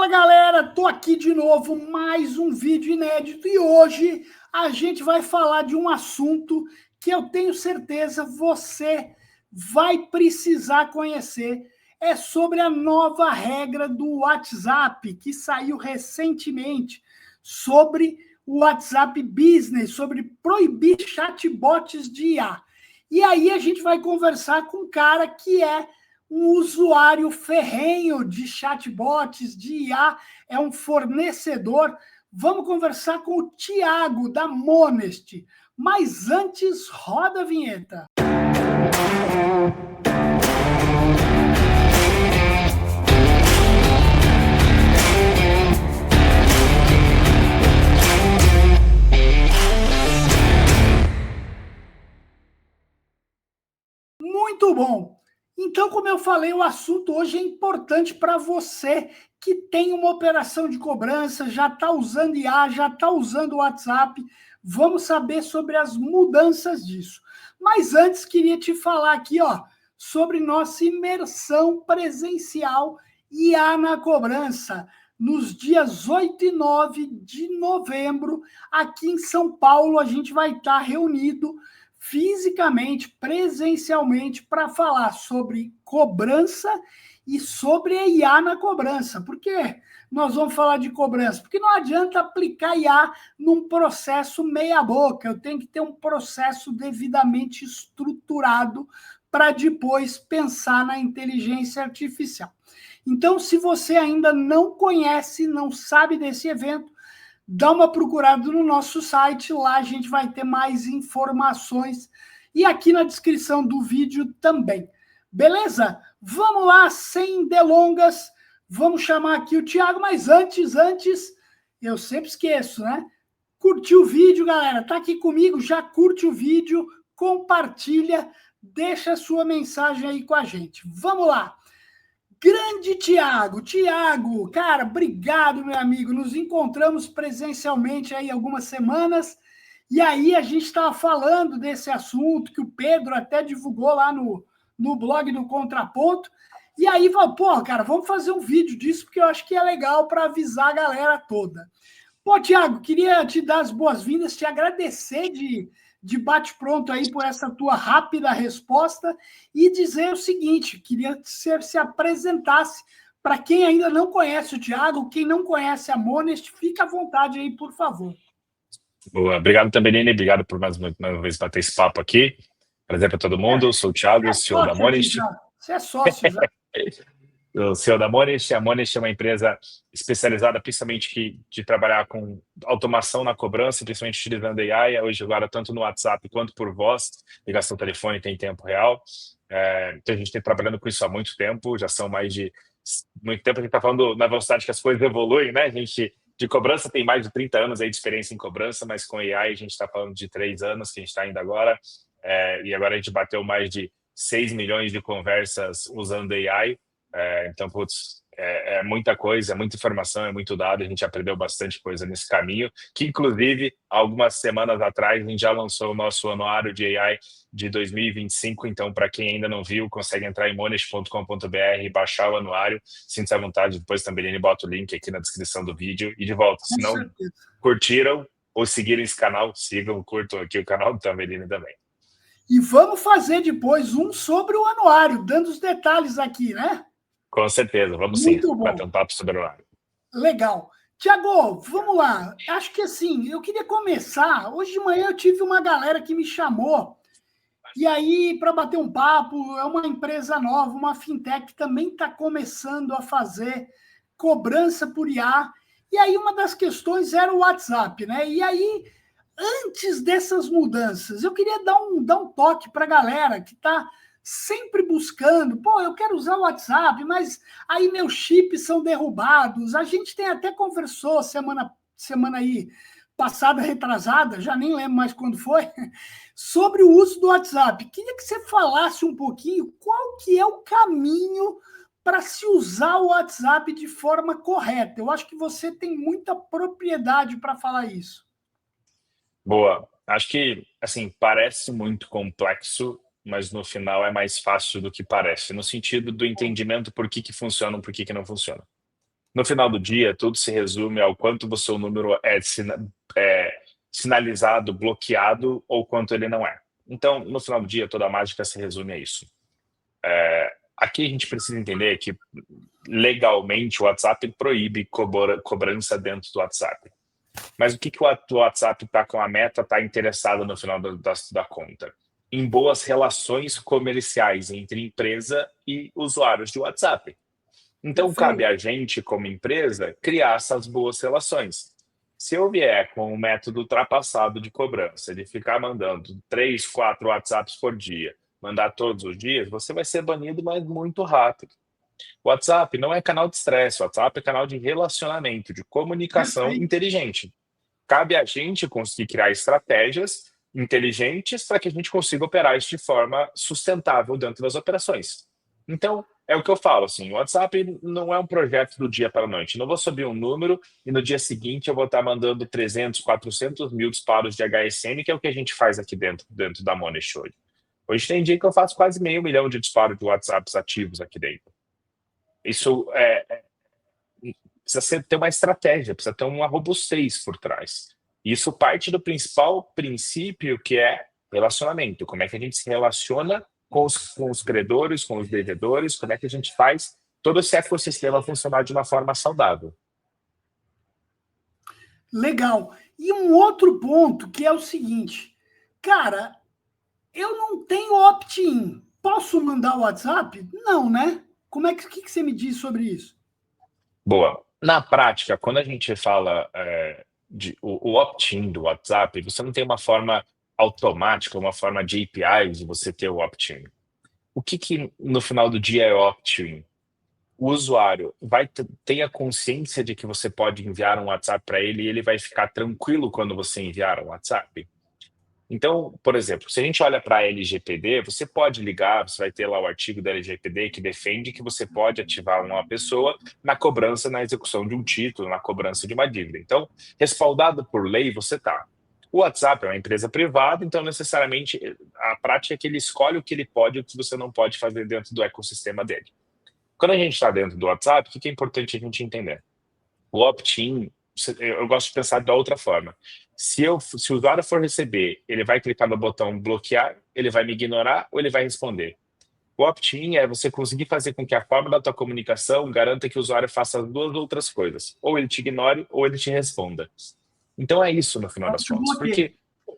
Fala galera, tô aqui de novo, mais um vídeo inédito e hoje a gente vai falar de um assunto que eu tenho certeza você vai precisar conhecer. É sobre a nova regra do WhatsApp que saiu recentemente sobre o WhatsApp Business, sobre proibir chatbots de IA. E aí a gente vai conversar com um cara que é um usuário ferrenho de chatbots, de IA, é um fornecedor. Vamos conversar com o Thiago, da Monest. Mas antes, roda a vinheta. Muito bom! Então, como eu falei, o assunto hoje é importante para você que tem uma operação de cobrança, já está usando IA, já está usando o WhatsApp. Vamos saber sobre as mudanças disso. Mas antes, queria te falar aqui, sobre nossa imersão presencial IA na cobrança, nos dias 8 e 9 de novembro, aqui em São Paulo, a gente vai estar reunido fisicamente, presencialmente, para falar sobre cobrança e sobre a IA na cobrança. Por quê? Nós vamos falar de cobrança? Porque não adianta aplicar IA num processo meia boca, eu tenho que ter um processo devidamente estruturado para depois pensar na inteligência artificial. Então, se você ainda não conhece, não sabe desse evento, dá uma procurada no nosso site, lá a gente vai ter mais informações e aqui na descrição do vídeo também. Beleza? Vamos lá, sem delongas, vamos chamar aqui o Thiago, mas antes, eu sempre esqueço, né? Curtir o vídeo, galera, tá aqui comigo, já curte o vídeo, compartilha, deixa a sua mensagem aí com a gente. Vamos lá! Grande Thiago, cara, obrigado, meu amigo. Nos encontramos presencialmente aí algumas semanas, e aí a gente estava falando desse assunto que o Pedro até divulgou lá no blog do Contraponto, e aí falou, pô, cara, vamos fazer um vídeo disso, porque eu acho que é legal para avisar a galera toda. Pô, Thiago, queria te dar as boas-vindas, te agradecer de bate-pronto aí por essa tua rápida resposta e dizer o seguinte, queria que você se apresentasse para quem ainda não conhece o Thiago, quem não conhece a Monest, fica à vontade aí, por favor. Boa, obrigado também, Nene, obrigado por mais uma vez bater esse papo aqui. Prazer para todo mundo, eu sou o Thiago, CEO da Monest. Você é sócio já. O CEO da Monest. A Monest é uma empresa especializada principalmente de trabalhar com automação na cobrança, principalmente utilizando AI, hoje agora tanto no WhatsApp quanto por voz, ligação telefônica em tempo real. Então a gente tem trabalhando com isso há muito tempo, já são mais de muito tempo. A gente está falando na velocidade que as coisas evoluem, né? A gente de cobrança tem mais de 30 anos aí de experiência em cobrança, mas com AI a gente está falando de 3 anos que a gente está indo agora, e agora a gente bateu mais de 6 milhões de conversas usando AI. Então, putz, é muita coisa, é muita informação, é muito dado, a gente aprendeu bastante coisa nesse caminho, que inclusive, algumas semanas atrás, a gente já lançou o nosso anuário de AI de 2025, então, para quem ainda não viu, consegue entrar em monest.com.br e baixar o anuário, sinta-se à vontade, depois também ele bota o link aqui na descrição do vídeo, e de volta, se não curtiram ou seguiram esse canal, sigam, curtam aqui o canal do Tambelini também. E vamos fazer depois um sobre o anuário, dando os detalhes aqui, né? Com certeza, vamos sim, bater um papo sobre o anuário. Legal. Tiago, vamos lá. Acho que assim, eu queria começar. Hoje de manhã eu tive uma galera que me chamou, e aí, para bater um papo, é uma empresa nova, uma fintech que também está começando a fazer cobrança por IA. E aí, uma das questões era o WhatsApp, né? E aí, antes dessas mudanças, eu queria dar um toque para a galera que está sempre buscando, pô, eu quero usar o WhatsApp, mas aí meus chips são derrubados. A gente tem até conversou semana aí passada, retrasada, já nem lembro mais quando foi, sobre o uso do WhatsApp. Queria que você falasse um pouquinho qual que é o caminho para se usar o WhatsApp de forma correta. Eu acho que você tem muita propriedade para falar isso. Boa. Acho que, assim, parece muito complexo, mas no final é mais fácil do que parece, no sentido do entendimento por que funciona e por que não funciona. No final do dia, tudo se resume ao quanto o seu número é sinalizado, bloqueado, ou quanto ele não é. Então, no final do dia, toda a mágica se resume a isso. Aqui a gente precisa entender que, legalmente, o WhatsApp proíbe cobrança dentro do WhatsApp. Mas o que o WhatsApp está com a meta, está interessado no final da conta? Em boas relações comerciais entre empresa e usuários de WhatsApp. Então, cabe a gente, como empresa, criar essas boas relações. Se eu vier com um método ultrapassado de cobrança, de ficar mandando 3, 4 WhatsApps por dia, mandar todos os dias, você vai ser banido, mas muito rápido. O WhatsApp não é canal de estresse, o WhatsApp é canal de relacionamento, de comunicação inteligente. Cabe a gente conseguir criar estratégias inteligentes para que a gente consiga operar isso de forma sustentável dentro das operações. Então, é o que eu falo, assim, o WhatsApp não é um projeto do dia para a noite. Não vou subir um número e no dia seguinte eu vou estar mandando 300, 400 mil disparos de HSM, que é o que a gente faz aqui dentro da Money Show. Hoje tem dia que eu faço quase 500 mil de disparos de WhatsApps ativos aqui dentro. Isso precisa ter uma estratégia, precisa ter uma robustez por trás. Isso parte do principal princípio, que é relacionamento. Como é que a gente se relaciona com os credores, com os devedores, como é que a gente faz todo esse ecossistema funcionar de uma forma saudável. Legal. E um outro ponto que é o seguinte, cara, eu não tenho opt-in. Posso mandar o WhatsApp? Não, né? O que você me diz sobre isso? Boa. Na prática, quando a gente fala o opt-in do WhatsApp, você não tem uma forma automática, uma forma de API de você ter o opt-in. O que no final do dia é opt-in? O usuário vai ter a consciência de que você pode enviar um WhatsApp para ele e ele vai ficar tranquilo quando você enviar um WhatsApp? Então, por exemplo, se a gente olha para a LGPD, você pode ligar, você vai ter lá o artigo da LGPD que defende que você pode ativar uma pessoa na cobrança, na execução de um título, na cobrança de uma dívida. Então, respaldado por lei, você está. O WhatsApp é uma empresa privada, então necessariamente a prática é que ele escolhe o que ele pode e o que você não pode fazer dentro do ecossistema dele. Quando a gente está dentro do WhatsApp, o que é importante a gente entender? O opt-in, eu gosto de pensar da outra forma. Se o usuário for receber, ele vai clicar no botão bloquear, ele vai me ignorar ou ele vai responder? O opt-in é você conseguir fazer com que a forma da tua comunicação garanta que o usuário faça as duas outras coisas. Ou ele te ignore ou ele te responda. Então é isso no final das contas. Porque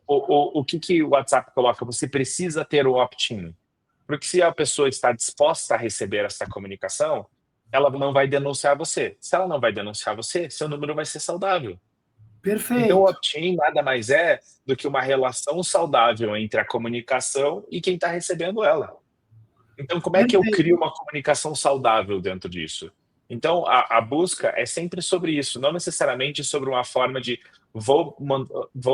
o que o WhatsApp coloca? Você precisa ter o opt-in. Porque se a pessoa está disposta a receber essa comunicação, ela não vai denunciar você. Se ela não vai denunciar você, seu número vai ser saudável. Perfeito. Então, o opt-in nada mais é do que uma relação saudável entre a comunicação e quem está recebendo ela. Então, como é que eu crio uma comunicação saudável dentro disso? Então, a busca é sempre sobre isso, não necessariamente sobre uma forma de vou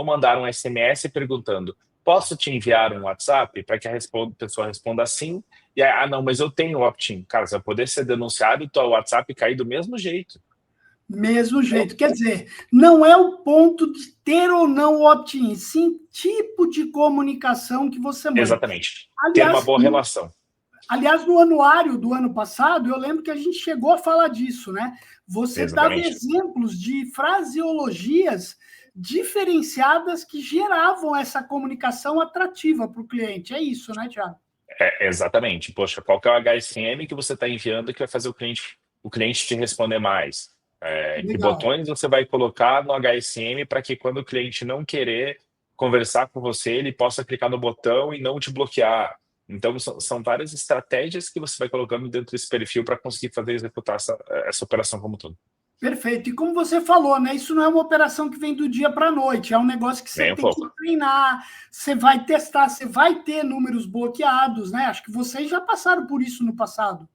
mandar um SMS perguntando: posso te enviar um WhatsApp? Para que a pessoa responda sim. E aí, não, mas eu tenho opt-in. Cara, você vai poder ser denunciado e o WhatsApp cair do mesmo jeito. Mesmo jeito. Quer dizer, não é o ponto de ter ou não o opt-in, sim tipo de comunicação que você manda. Exatamente. Ter uma boa relação. Aliás, no anuário do ano passado, eu lembro que a gente chegou a falar disso, né? Você dava exemplos de fraseologias diferenciadas que geravam essa comunicação atrativa para o cliente. É isso, né, Thiago? Exatamente. Poxa, qual que é o HSM que você está enviando que vai fazer o cliente te responder mais? Que botões você vai colocar no HSM para que quando o cliente não querer conversar com você, ele possa clicar no botão e não te bloquear? Então, são várias estratégias que você vai colocando dentro desse perfil para conseguir executar essa operação como um todo. Perfeito. E como você falou, né? Isso não é uma operação que vem do dia para a noite, é um negócio que você tem que treinar, você vai testar, você vai ter números bloqueados, né? Acho que vocês já passaram por isso no passado.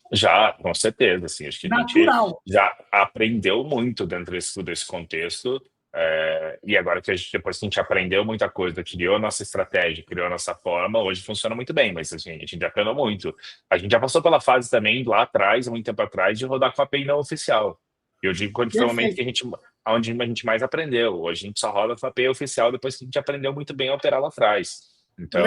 Já, com certeza. Assim, acho que a gente já aprendeu muito dentro desse contexto. E agora depois que a gente aprendeu muita coisa, criou nossa estratégia, criou nossa forma, hoje funciona muito bem, mas assim, a gente aprendeu muito. A gente já passou pela fase também, lá atrás, muito tempo atrás, de rodar com a API não oficial. E eu digo que foi o momento onde a gente mais aprendeu. Hoje a gente só roda com a API oficial depois que a gente aprendeu muito bem a operar lá atrás. Então,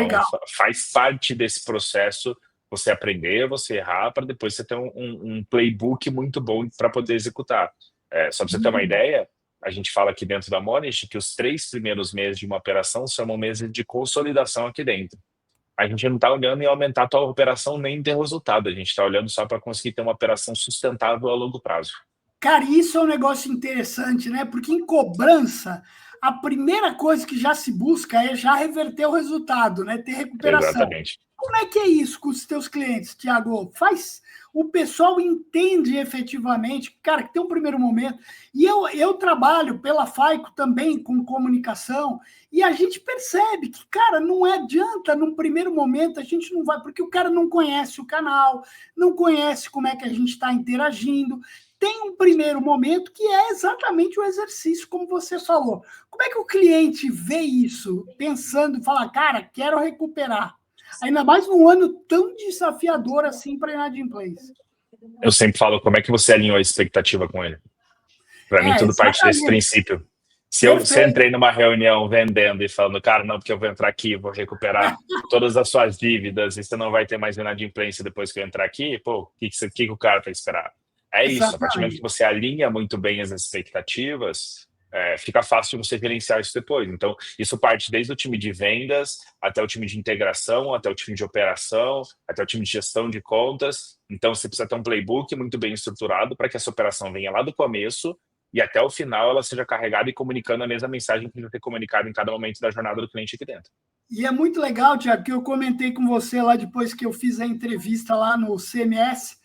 faz parte desse processo você aprender, você errar, para depois você ter um playbook muito bom para poder executar. Só para você ter uma ideia, a gente fala aqui dentro da Monest que os 3 primeiros meses de uma operação são meses de consolidação aqui dentro. A gente não está olhando em aumentar a tua operação nem ter resultado, a gente está olhando só para conseguir ter uma operação sustentável a longo prazo. Cara, isso é um negócio interessante, né? Porque em cobrança, a primeira coisa que já se busca é já reverter o resultado, né? Ter recuperação. Exatamente. Como é que é isso com os teus clientes, Thiago? O pessoal entende efetivamente, cara, que tem um primeiro momento. E eu trabalho pela FAICO também com comunicação, e a gente percebe que, cara, não adianta num primeiro momento, a gente não vai, porque o cara não conhece o canal, não conhece como é que a gente está interagindo. Tem um primeiro momento que é exatamente o exercício, como você falou. Como é que o cliente vê isso, pensando, fala, cara, quero recuperar? Ainda mais num ano tão desafiador assim para inadimplência. Eu sempre falo, como é que você alinhou a expectativa com ele? Para mim, tudo parte desse princípio. Se eu entrei numa reunião vendendo e falando, cara, não, porque eu vou entrar aqui, vou recuperar todas as suas dívidas e você não vai ter mais inadimplência depois que eu entrar aqui, pô, o que o cara vai esperar? É isso, a partir do momento que você alinha muito bem as expectativas, fica fácil de você gerenciar isso depois. Então, isso parte desde o time de vendas, até o time de integração, até o time de operação, até o time de gestão de contas. Então, você precisa ter um playbook muito bem estruturado para que essa operação venha lá do começo e até o final ela seja carregada e comunicando a mesma mensagem que precisa ser comunicada em cada momento da jornada do cliente aqui dentro. E é muito legal, Thiago, que eu comentei com você lá depois que eu fiz a entrevista lá no CMS.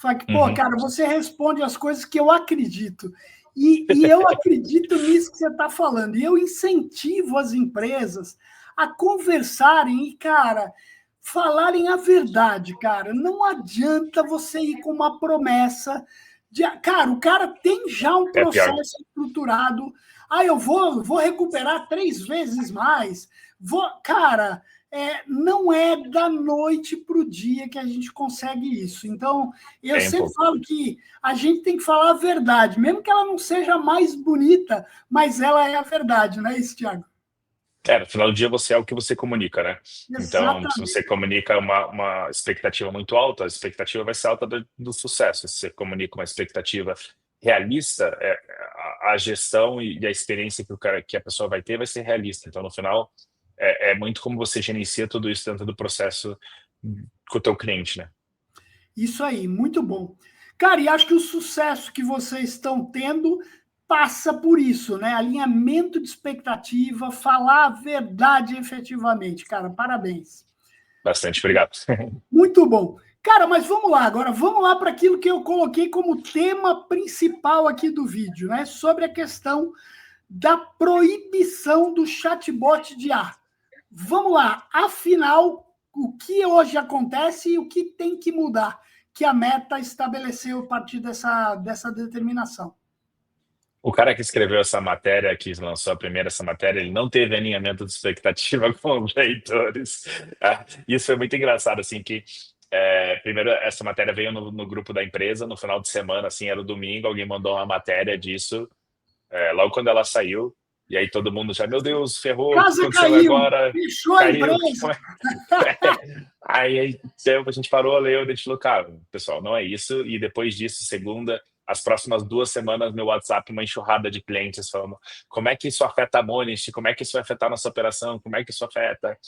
Falei que, pô, cara, você responde as coisas que eu acredito. E eu acredito nisso que você está falando. E eu incentivo as empresas a conversarem e, cara, falarem a verdade, cara. Não adianta você ir com uma promessa de... Cara, o cara tem já um processo estruturado. Eu vou recuperar 3 vezes mais. Cara... não é da noite para o dia que a gente consegue isso. Então, eu sempre falo que a gente tem que falar a verdade, mesmo que ela não seja mais bonita, mas ela é a verdade, não é isso, Thiago? No final do dia você é o que você comunica, né? Exatamente. Então, se você comunica uma expectativa muito alta, a expectativa vai ser alta do sucesso. Se você comunica uma expectativa realista, a gestão e a experiência que a pessoa vai ter vai ser realista. Então, no final, é muito como você gerencia tudo isso dentro do processo com o teu cliente, né? Isso aí, muito bom. Cara, e acho que o sucesso que vocês estão tendo passa por isso, né? Alinhamento de expectativa, falar a verdade efetivamente. Cara, parabéns. Bastante obrigado. Muito bom. Cara, mas vamos lá agora, vamos lá para aquilo que eu coloquei como tema principal aqui do vídeo, né? Sobre a questão da proibição do chatbot de IA. Vamos lá, afinal, o que hoje acontece e o que tem que mudar, que a Meta estabeleceu a partir dessa determinação? O cara que escreveu essa matéria, que lançou essa matéria, ele não teve alinhamento de expectativa com os leitores. Isso foi muito engraçado, assim, que primeiro essa matéria veio no grupo da empresa, no final de semana, assim, era o domingo, alguém mandou uma matéria disso, logo quando ela saiu, e aí todo mundo já, meu Deus, ferrou, o que aconteceu agora? Fechou a empresa. Aí a gente parou, leu, a gente falou, cara, pessoal, não é isso. E depois disso, segunda, as próximas 2 semanas, meu WhatsApp, uma enxurrada de clientes falando como é que isso afeta a Monest, como é que isso vai afetar a nossa operação, como é que isso afeta...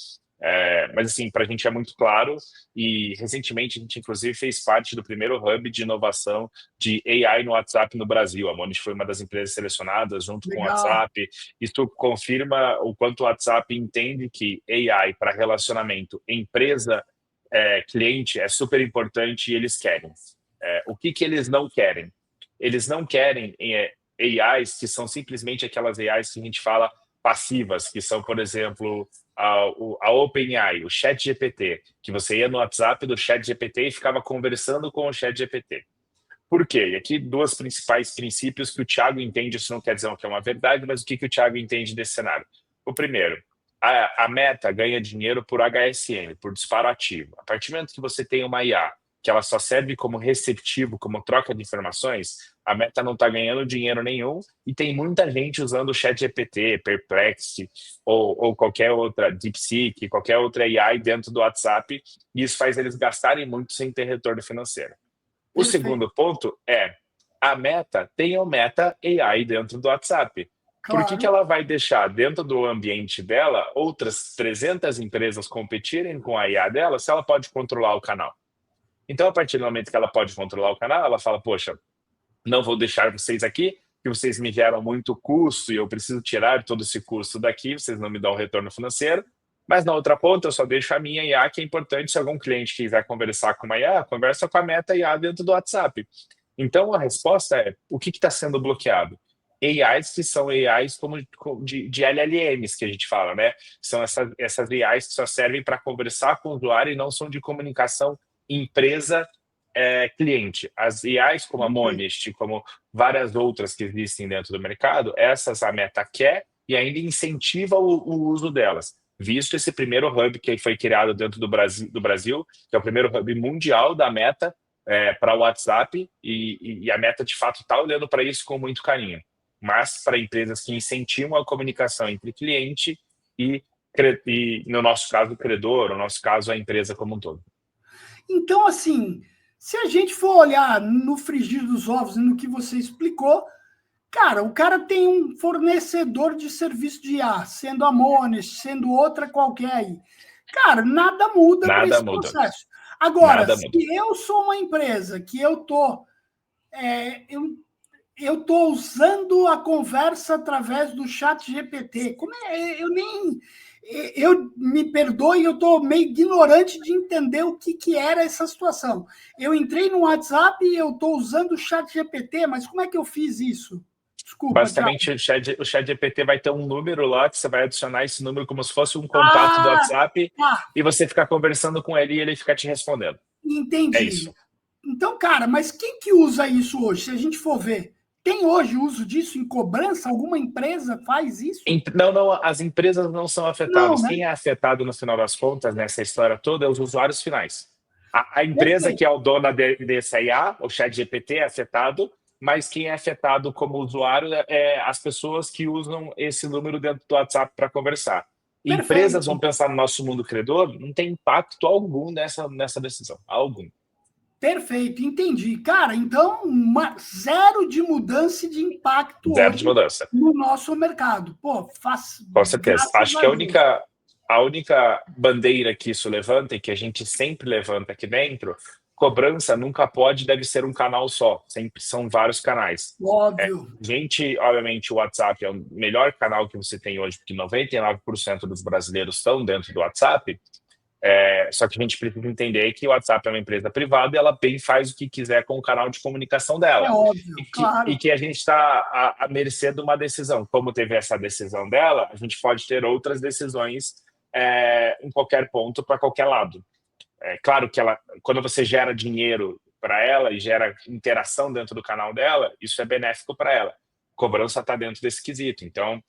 mas assim, para a gente é muito claro, e recentemente a gente inclusive fez parte do primeiro hub de inovação de AI no WhatsApp no Brasil. A Monest foi uma das empresas selecionadas junto com o WhatsApp. Isso confirma o quanto o WhatsApp entende que AI para relacionamento empresa-cliente é super importante e eles querem. O que eles não querem? Eles não querem AIs que são simplesmente aquelas AIs que a gente fala passivas, que são, por exemplo, a OpenAI, o ChatGPT, que você ia no WhatsApp do ChatGPT e ficava conversando com o ChatGPT. Por quê? E aqui 2 principais princípios que o Thiago entende, isso não quer dizer que é uma verdade, mas o que o Thiago entende desse cenário? O primeiro, a Meta ganha dinheiro por HSM, por disparo ativo. A partir do momento que você tem uma IA que ela só serve como receptivo, como troca de informações, a Meta não está ganhando dinheiro nenhum e tem muita gente usando o ChatGPT, Perplexity ou qualquer outra, DeepSeek, qualquer outra AI dentro do WhatsApp, e isso faz eles gastarem muito sem ter retorno financeiro. O Perfeito. segundo ponto é, a Meta tem o Meta AI dentro do WhatsApp. Por que Claro. ela vai deixar dentro do ambiente dela outras 300 empresas competirem com a IA dela se ela pode controlar o canal? Então, a partir do momento que ela pode controlar o canal, ela fala, poxa, não vou deixar vocês aqui, que vocês me geram muito custo e eu preciso tirar todo esse custo daqui, vocês não me dão retorno financeiro, mas na outra ponta eu só deixo a minha IA, que é importante se algum cliente quiser conversar com uma IA, conversa com a Meta IA dentro do WhatsApp. Então, a resposta é, o que está sendo bloqueado? AIs que são AIs como de LLMs, que a gente fala, né? São essas AIs que só servem para conversar com o usuário e não são de comunicação empresa-cliente. As AIs como a Monest, como várias outras que existem dentro do mercado, essas a Meta quer e ainda incentiva o uso delas. Visto esse primeiro hub que foi criado dentro do Brasil, que é o primeiro hub mundial da Meta, para o WhatsApp, e a Meta, de fato, está olhando para isso com muito carinho. Mas para empresas que incentivam a comunicação entre cliente e no nosso caso, o credor, no nosso caso, a empresa como um todo. Então, assim, se a gente for olhar no frigir dos ovos e no que você explicou, cara, o cara tem um fornecedor de serviço de IA, sendo a Monest, sendo outra qualquer aí. Cara, nada muda para Nada esse muda. processo. Agora, Nada se muda. eu sou uma empresa que eu estou usando a conversa através do chat GPT, como é? Eu me perdoe, eu estou meio ignorante de entender o que era essa situação. Eu entrei no WhatsApp e eu estou usando o chat GPT, mas como é que eu fiz isso? Desculpa, Thiago. Basicamente, o chat GPT vai ter um número lá, que você vai adicionar esse número como se fosse um contato do WhatsApp, Tá, e você ficar conversando com ele e ele ficar te respondendo. É entendi. isso. Então, cara, mas quem que usa isso hoje? Se a gente for ver, tem hoje uso disso em cobrança? Alguma empresa faz isso? Não, as empresas não são Não, afetadas. né? Quem é afetado no final das contas nessa história toda é os usuários finais. A empresa Perfeito. que é o dono desse IA, o ChatGPT, é afetado, mas quem é afetado como usuário é as pessoas que usam esse número dentro do WhatsApp para conversar. Empresas, Perfeito. vão pensar no nosso mundo credor, não tem impacto algum nessa decisão. Algum. Perfeito, entendi. Cara, então, zero de mudança e de impacto Zero de hoje mudança. no nosso mercado. Pô, Com certeza. graças Acho a que Deus. a única bandeira que isso levanta e que a gente sempre levanta aqui dentro, cobrança nunca pode, deve ser um canal só. Sempre são vários canais. Óbvio. Gente, obviamente, o WhatsApp é o melhor canal que você tem hoje, porque 99% dos brasileiros estão dentro do WhatsApp. Só que a gente precisa entender que o WhatsApp é uma empresa privada e ela bem faz o que quiser com o canal de comunicação É dela. óbvio, E claro. que a gente está à mercê de uma decisão. Como teve essa decisão dela, a gente pode ter outras decisões em qualquer ponto, para qualquer lado. É claro que quando você gera dinheiro para ela e gera interação dentro do canal dela, isso é benéfico para ela. Cobrança está dentro desse quesito. Então,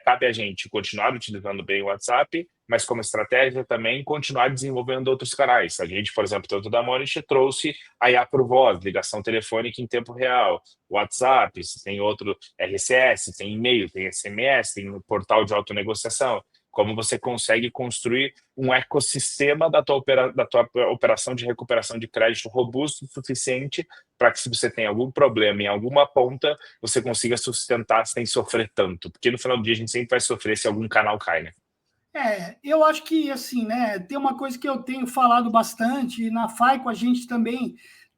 cabe a gente continuar utilizando bem o WhatsApp, mas como estratégia também continuar desenvolvendo outros canais. A gente, por exemplo, tanto da Monest trouxe a IA por voz, ligação telefônica em tempo real, WhatsApp, tem outro RCS, tem e-mail, tem SMS, tem um portal de autonegociação. Como você consegue construir um ecossistema da tua operação de recuperação de crédito robusto o suficiente para que, se você tem algum problema em alguma ponta, você consiga sustentar sem sofrer tanto. Porque no final do dia a gente sempre vai sofrer se algum canal cai, né? Eu acho que, assim, né, tem uma coisa que eu tenho falado bastante, e na FAICO a gente também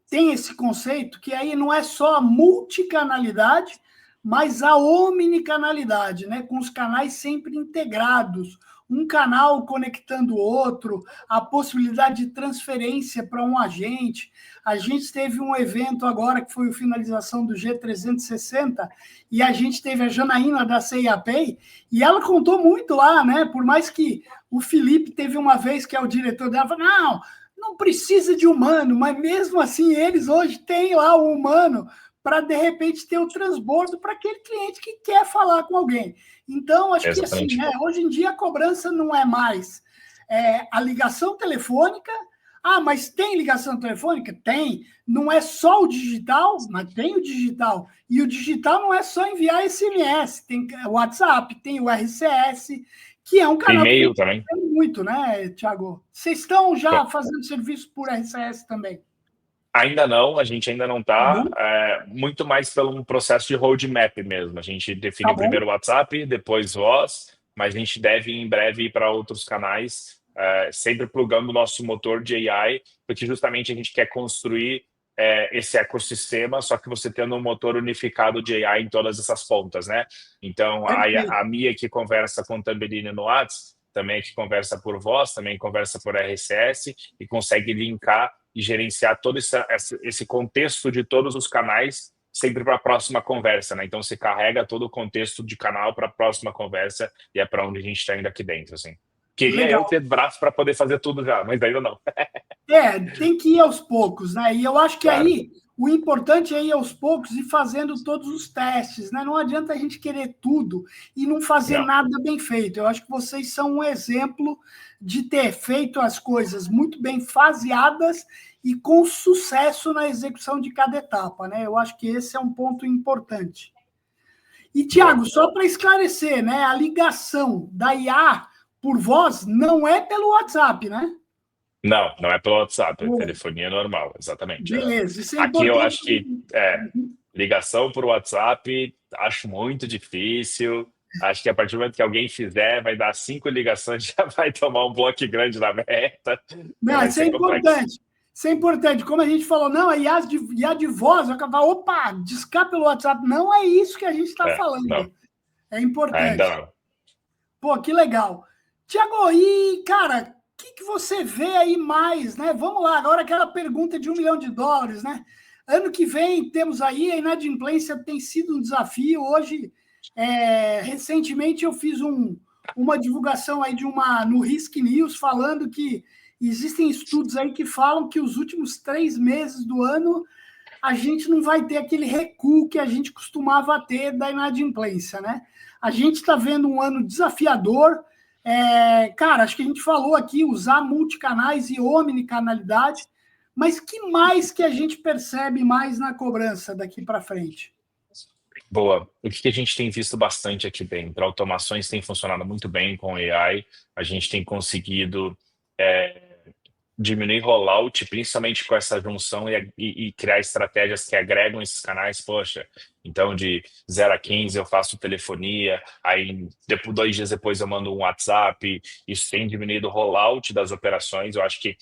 tem esse conceito, que aí não é só a multicanalidade, mas a omnicanalidade, né, com os canais sempre integrados, um canal conectando o outro, a possibilidade de transferência para um agente. A gente teve um evento agora, que foi a finalização do G360, e a gente teve a Janaína da CIAPay, e ela contou muito lá, né? Por mais que o Felipe teve uma vez, que é o diretor dela, falou, não precisa de humano, mas mesmo assim eles hoje têm lá o humano para, de repente, ter o transbordo para aquele cliente que quer falar com alguém. Então, acho que, assim, Exatamente. hoje em dia a cobrança não é mais a ligação telefônica, Ah, mas tem ligação telefônica? Tem. Não é só o digital, mas tem o digital. E o digital não é só enviar SMS, tem o WhatsApp, tem o RCS, que é um canal que E-mail tem também. muito, né, Thiago? Vocês estão já fazendo serviço por RCS também? Ainda não, a gente ainda não Tá está, bom? muito mais pelo um processo de roadmap mesmo. A gente Tá define bom? primeiro o WhatsApp, depois voz, mas a gente deve em breve ir para outros canais, sempre plugando o nosso motor de AI, porque justamente a gente quer construir esse ecossistema, só que você tendo um motor unificado de AI em todas essas pontas, né? Então, Perfeito. a Mia que conversa com o Tambellini no WhatsApp, também que conversa por voz, também conversa por RCS e consegue linkar e gerenciar todo esse contexto de todos os canais sempre para a próxima conversa, né? Então você carrega todo o contexto de canal para a próxima conversa e é para onde a gente está indo aqui dentro, assim. Queria eu Legal. ter braço para poder fazer tudo já, mas ainda não. Tem que ir aos poucos, né? E eu acho que Claro. aí o importante é ir aos poucos e fazendo todos os testes, né? Não adianta a gente querer tudo e não fazer Não. nada bem feito. Eu acho que vocês são um exemplo de ter feito as coisas muito bem faseadas e com sucesso na execução de cada etapa, né? Eu acho que esse é um ponto importante. E, Boa. Tiago, só para esclarecer, né? A ligação da IA por voz não é pelo WhatsApp, né? Não, não é pelo WhatsApp, é Boa. telefonia normal, exatamente. Beleza, isso é Aqui eu importante. acho que ligação por WhatsApp, acho muito difícil. Acho que a partir do momento que alguém fizer, vai dar 5 ligações, já vai tomar um bloco grande na meta, já Não, vai isso é ser complexo. importante. Isso é importante. Como a gente falou, não, a IA de voz, vai acabar, opa, discar pelo WhatsApp. Não é isso que a gente está Não, falando. É ainda importante. não. Pô, que legal. Tiago, e, cara, o que você vê aí mais, né? Vamos lá, agora aquela pergunta de US$ 1 milhão, né? Ano que vem temos aí, a inadimplência tem sido um desafio. Hoje, recentemente eu fiz uma divulgação aí no Risk News falando que existem estudos aí que falam que os últimos 3 meses do ano a gente não vai ter aquele recuo que a gente costumava ter da inadimplência, né? A gente está vendo um ano desafiador. Cara, acho que a gente falou aqui, usar multicanais e omnicanalidade, mas que mais que a gente percebe mais na cobrança daqui para frente? Boa. O que a gente tem visto bastante aqui dentro? Automações têm funcionado muito bem com AI. A gente tem conseguido diminuir rollout, principalmente com essa junção e criar estratégias que agregam esses canais. Poxa, então de 0 a 15 eu faço telefonia, aí depois, 2 dias depois eu mando um WhatsApp. Isso tem diminuído o rollout das operações. Eu acho que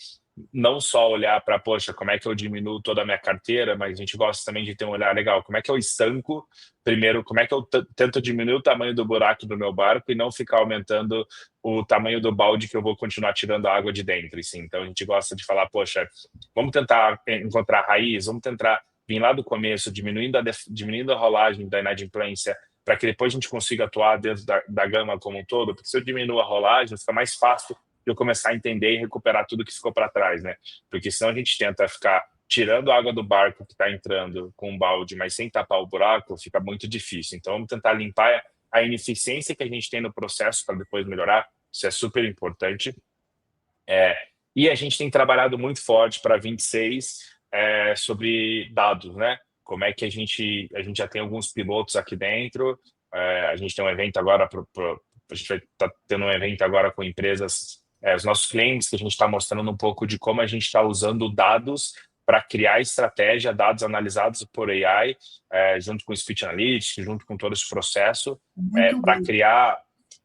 não só olhar para, poxa, como é que eu diminuo toda a minha carteira, mas a gente gosta também de ter um olhar legal. Como é que eu estanco? Primeiro, como é que eu tento diminuir o tamanho do buraco do meu barco e não ficar aumentando o tamanho do balde que eu vou continuar tirando a água de dentro, assim. Então a gente gosta de falar, poxa, vamos tentar encontrar a raiz, vamos tentar vir lá do começo, diminuindo a rolagem da inadimplência, para que depois a gente consiga atuar dentro da gama como um todo, porque se eu diminuo a rolagem, fica mais fácil de eu começar a entender e recuperar tudo que ficou para trás, né? Porque senão a gente tenta ficar tirando a água do barco que está entrando com um balde, mas sem tapar o buraco, fica muito difícil. Então vamos tentar limpar a ineficiência que a gente tem no processo para depois melhorar. Isso é super importante. E a gente tem trabalhado muito forte para 26 sobre dados, né? Como é que a gente já tem alguns pilotos aqui dentro. A gente tem um evento agora, a gente vai estar tendo um evento agora com empresas, os nossos clientes, que a gente está mostrando um pouco de como a gente está usando dados para criar estratégia, dados analisados por AI, junto com o Speech Analytics, junto com todo esse processo, Muito para bom. criar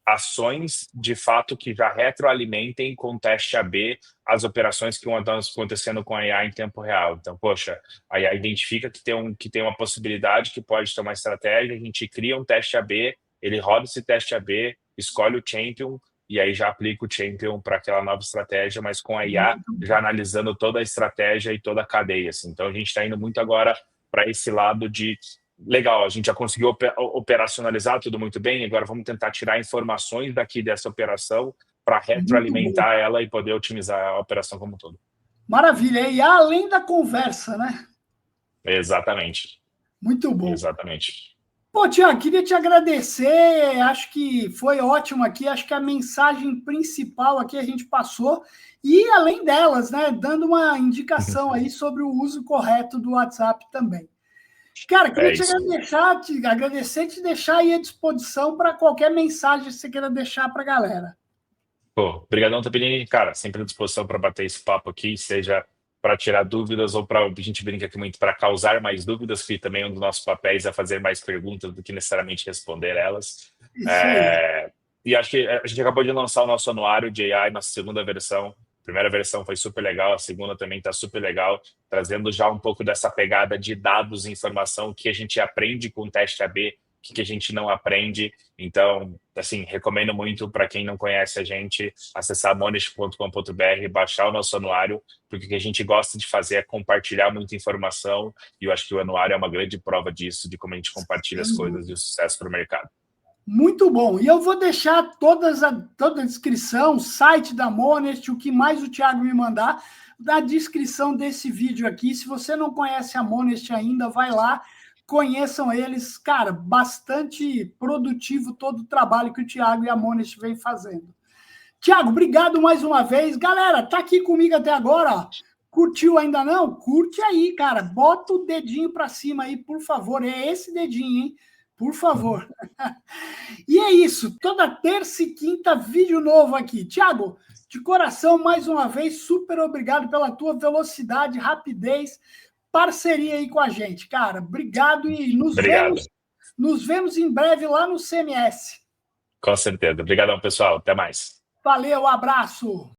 ações de fato que já retroalimentem com teste AB as operações que estão acontecendo com a AI em tempo real. Então, poxa, a AI identifica que tem uma possibilidade que pode ter uma estratégia, a gente cria um teste AB, ele roda esse teste AB, escolhe o champion e aí já aplica o champion para aquela nova estratégia, mas com a IA já analisando toda a estratégia e toda a cadeia. Assim. Então, a gente está indo muito agora para esse lado de legal, a gente já conseguiu operacionalizar tudo muito bem, agora vamos tentar tirar informações daqui dessa operação para Muito bom. retroalimentar ela e poder otimizar a operação como um todo. Maravilha. E além da conversa, né? Exatamente. Muito bom. Exatamente. Pô, Tiago, queria te agradecer, acho que foi ótimo aqui, acho que a mensagem principal aqui a gente passou, e além delas, né, dando uma indicação aí sobre o uso correto do WhatsApp também. Cara, queria É isso. agradecer e te deixar aí à disposição para qualquer mensagem que você queira deixar para a galera. Pô, obrigadão, Tapilini. Cara, sempre à disposição para bater esse papo aqui, seja para tirar dúvidas ou para a gente brinca aqui muito para causar mais dúvidas, que também um dos nossos papéis é fazer mais perguntas do que necessariamente responder elas. Isso aí. E acho que a gente acabou de lançar o nosso anuário de AI, nossa segunda versão. A primeira versão foi super legal, a segunda também está super legal, trazendo já um pouco dessa pegada de dados e informação que a gente aprende com o teste AB, que a gente não aprende. Então, assim, recomendo muito para quem não conhece a gente acessar monest.com.br, baixar o nosso anuário, porque o que a gente gosta de fazer é compartilhar muita informação, e eu acho que o anuário é uma grande prova disso, de como a gente compartilha as Sem coisas dúvida. e o sucesso para o mercado. Muito bom. E eu vou deixar toda a descrição, site da Monest, o que mais o Thiago me mandar, na descrição desse vídeo aqui. Se você não conhece a Monest ainda, vai lá, conheçam eles. Cara, bastante produtivo todo o trabalho que o Thiago e a Monest vem fazendo. Thiago, obrigado mais uma vez. Galera, tá aqui comigo até agora, ó. Curtiu ainda não? Curte aí, cara. Bota o dedinho para cima aí, por favor. É esse dedinho, hein? Por favor. E é isso. Toda terça e quinta, vídeo novo aqui. Thiago, de coração, mais uma vez, super obrigado pela tua velocidade, rapidez, parceria aí com a gente. Cara, obrigado e Obrigado. nos vemos em breve lá no CMS. Com certeza. Obrigadão, pessoal. Até mais. Valeu, abraço.